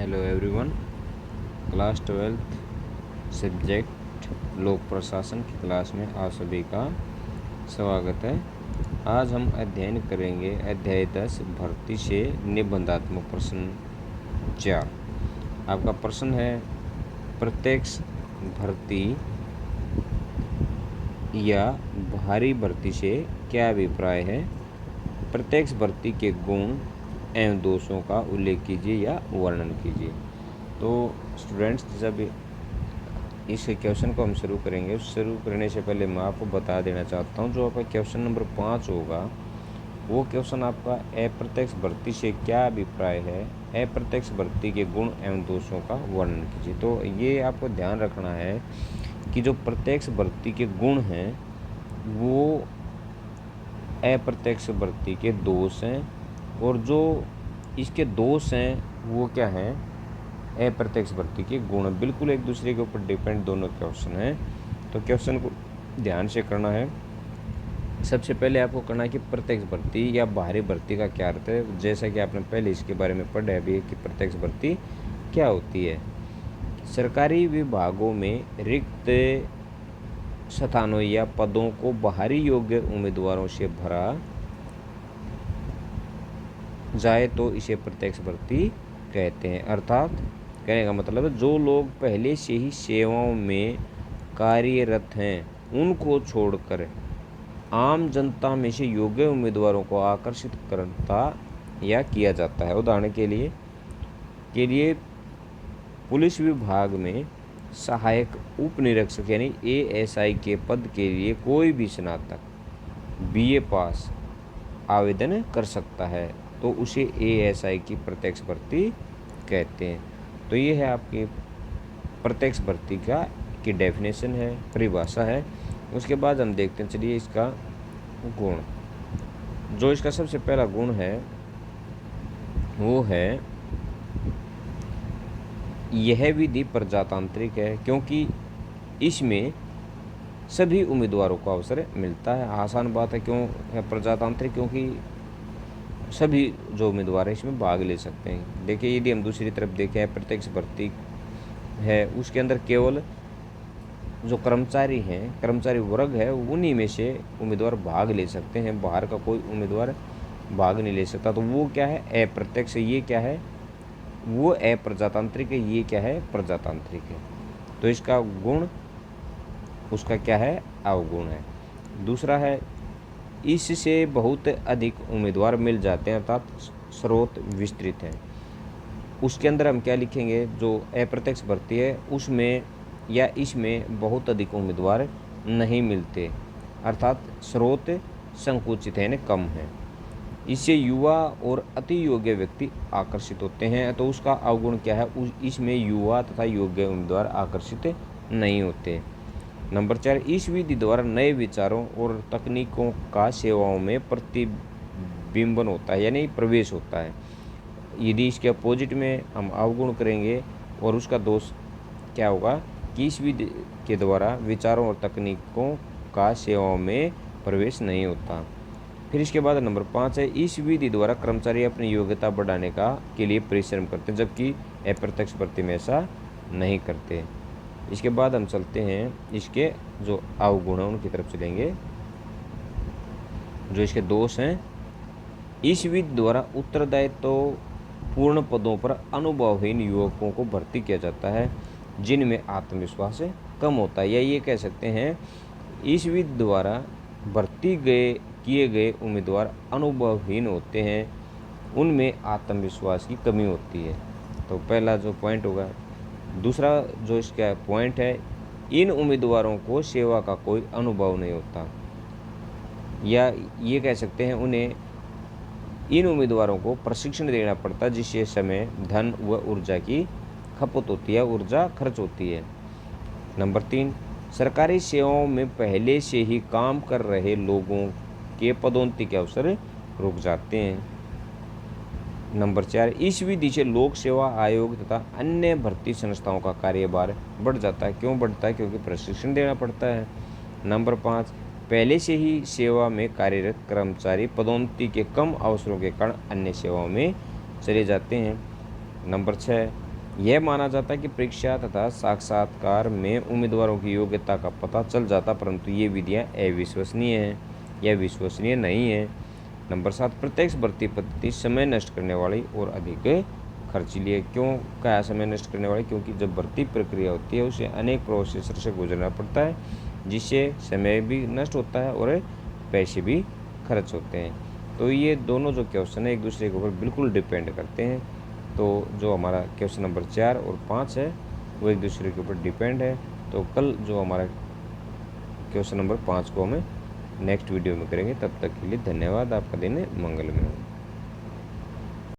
Hello everyone. Class 12th subject लोक प्रशासन की क्लास में आप सभी का स्वागत है। आज हम अध्ययन करेंगे अध्याय 10 भर्ती से निबंधात्मक प्रश्न 4। आपका प्रश्न है प्रत्यक्ष भर्ती या बाहरी भर्ती से क्या अभिप्राय है। प्रत्यक्ष भर्ती के गुण एवं दोषों का उल्लेख कीजिए या वर्णन कीजिए। तो स्टूडेंट्स, जब इस क्वेश्चन को हम शुरू करेंगे, शुरू करने से पहले मैं आपको बता देना चाहता हूँ, जो आपका क्वेश्चन नंबर 5 होगा वो क्वेश्चन आपका अप्रत्यक्ष भर्ती से क्या अभिप्राय है, अप्रत्यक्ष भर्ती के गुण एवं दोषों का वर्णन कीजिए। तो ये आपको ध्यान रखना है कि जो प्रत्यक्ष भर्ती के गुण हैं वो अप्रत्यक्ष भर्ती के दोष हैं, और जो इसके दोष हैं वो क्या हैं, अप्रत्यक्ष भर्ती के गुण। बिल्कुल एक दूसरे के ऊपर डिपेंड दोनों क्वेश्चन हैं। तो क्वेश्चन को ध्यान से करना है। सबसे पहले आपको करना है कि प्रत्यक्ष भर्ती या बाहरी भर्ती का क्या अर्थ है। जैसा कि आपने पहले इसके बारे में पढ़ा है अभी कि प्रत्यक्ष भर्ती क्या होती है। सरकारी विभागों में रिक्त स्थानों या पदों को बाहरी योग्य उम्मीदवारों से भरा जाए तो इसे प्रत्यक्ष भर्ती कहते हैं। अर्थात कहने का मतलब है जो लोग पहले से ही सेवाओं में कार्यरत हैं उनको छोड़कर आम जनता में से योग्य उम्मीदवारों को आकर्षित करता या किया जाता है। उदाहरण के लिए पुलिस विभाग में सहायक उप निरीक्षक यानी ASI के पद के लिए कोई भी स्नातक BA पास आवेदन कर सकता है, तो उसे ASI की प्रत्यक्ष भर्ती कहते हैं। तो ये है आपकी प्रत्यक्ष भर्ती की डेफिनेशन है, परिभाषा है। उसके बाद हम देखते हैं, चलिए इसका गुण। जो इसका सबसे पहला गुण है वो है यह विधि प्रजातांत्रिक है, क्योंकि इसमें सभी उम्मीदवारों को अवसर मिलता है। आसान बात है, क्यों है प्रजातांत्रिक, क्योंकि सभी जो उम्मीदवार हैं इसमें भाग ले सकते हैं। देखिए, यदि हम दूसरी तरफ देखें प्रत्यक्ष भर्ती है, उसके अंदर केवल जो कर्मचारी हैं, कर्मचारी वर्ग है, उन्हीं में से उम्मीदवार भाग ले सकते हैं, बाहर का कोई उम्मीदवार भाग नहीं ले सकता। तो वो क्या है, अप्रत्यक्ष। ये क्या है, वो अप्रजातांत्रिक है। ये क्या है, प्रजातांत्रिक है। तो इसका गुण उसका क्या है, अवगुण है। दूसरा है इससे बहुत अधिक उम्मीदवार मिल जाते हैं, अर्थात स्रोत विस्तृत है। उसके अंदर हम क्या लिखेंगे, जो अप्रत्यक्ष भर्ती है उसमें या इसमें बहुत अधिक उम्मीदवार नहीं मिलते, अर्थात स्रोत संकुचित है, यानी कम है। इससे युवा और अति योग्य व्यक्ति आकर्षित होते हैं। तो उसका अवगुण क्या है, इसमें युवा तथा योग्य उम्मीदवार आकर्षित नहीं होते। नंबर 4, इस विधि द्वारा नए विचारों और तकनीकों का सेवाओं में प्रतिबिंबन होता है, यानी प्रवेश होता है। यदि इसके अपोजिट में हम अवगुण करेंगे और उसका दोष क्या होगा कि इस विधि के द्वारा विचारों और तकनीकों का सेवाओं में प्रवेश नहीं होता। फिर इसके बाद नंबर 5 है इस विधि द्वारा कर्मचारी अपनी योग्यता बढ़ाने के लिए परिश्रम करते हैं, जबकि अप्रत्यक्ष भर्ती में ऐसा नहीं करते। इसके बाद हम चलते हैं इसके जो अवगुण हैं उनकी तरफ चलेंगे। जो इसके दोष हैं, इस विधि द्वारा उत्तरदायित्व पूर्ण पदों पर अनुभवहीन युवकों को भर्ती किया जाता है जिनमें आत्मविश्वास कम होता है। या ये कह सकते हैं इस विधि द्वारा भर्ती किए गए उम्मीदवार अनुभवहीन होते हैं, उनमें आत्मविश्वास की कमी होती है। तो पहला जो पॉइंट होगा। दूसरा जो इसका पॉइंट है, इन उम्मीदवारों को सेवा का कोई अनुभव नहीं होता, या ये कह सकते हैं उन्हें इन उम्मीदवारों को प्रशिक्षण देना पड़ता है, जिससे समय, धन व ऊर्जा की खपत होती है, ऊर्जा खर्च होती है। नंबर 3, सरकारी सेवाओं में पहले से ही काम कर रहे लोगों के पदोन्नति के अवसर रुक जाते हैं। नंबर 4, इस विधि से लोक सेवा आयोग तथा अन्य भर्ती संस्थाओं का कार्यभार बढ़ जाता है। क्यों बढ़ता है, क्योंकि प्रशिक्षण देना पड़ता है। नंबर 5, पहले से ही सेवा में कार्यरत कर्मचारी पदोन्नति के कम अवसरों के कारण अन्य सेवाओं में चले जाते हैं। नंबर 6, यह माना जाता है कि परीक्षा तथा साक्षात्कार में उम्मीदवारों की योग्यता का पता चल जाता, परंतु ये विधियाँ अविश्वसनीय हैं या विश्वसनीय नहीं है। नंबर 7, प्रत्यक्ष भर्ती पद्धति समय नष्ट करने वाली और अधिक खर्चीली है। क्यों कहा समय नष्ट करने वाली? क्योंकि जब भर्ती प्रक्रिया होती है उसे अनेक प्रोसेसर से गुजरना पड़ता है, जिससे समय भी नष्ट होता है और पैसे भी खर्च होते हैं। तो ये दोनों जो क्वेश्चन है एक दूसरे के ऊपर बिल्कुल डिपेंड करते हैं। तो जो हमारा क्वेश्चन नंबर 4 और 5 है वो एक दूसरे के ऊपर डिपेंड है। तो कल जो हमारा क्वेश्चन नंबर 5 को हमें नेक्स्ट वीडियो में करेंगे। तब तक के लिए धन्यवाद। आपका दिन मंगलमय हो।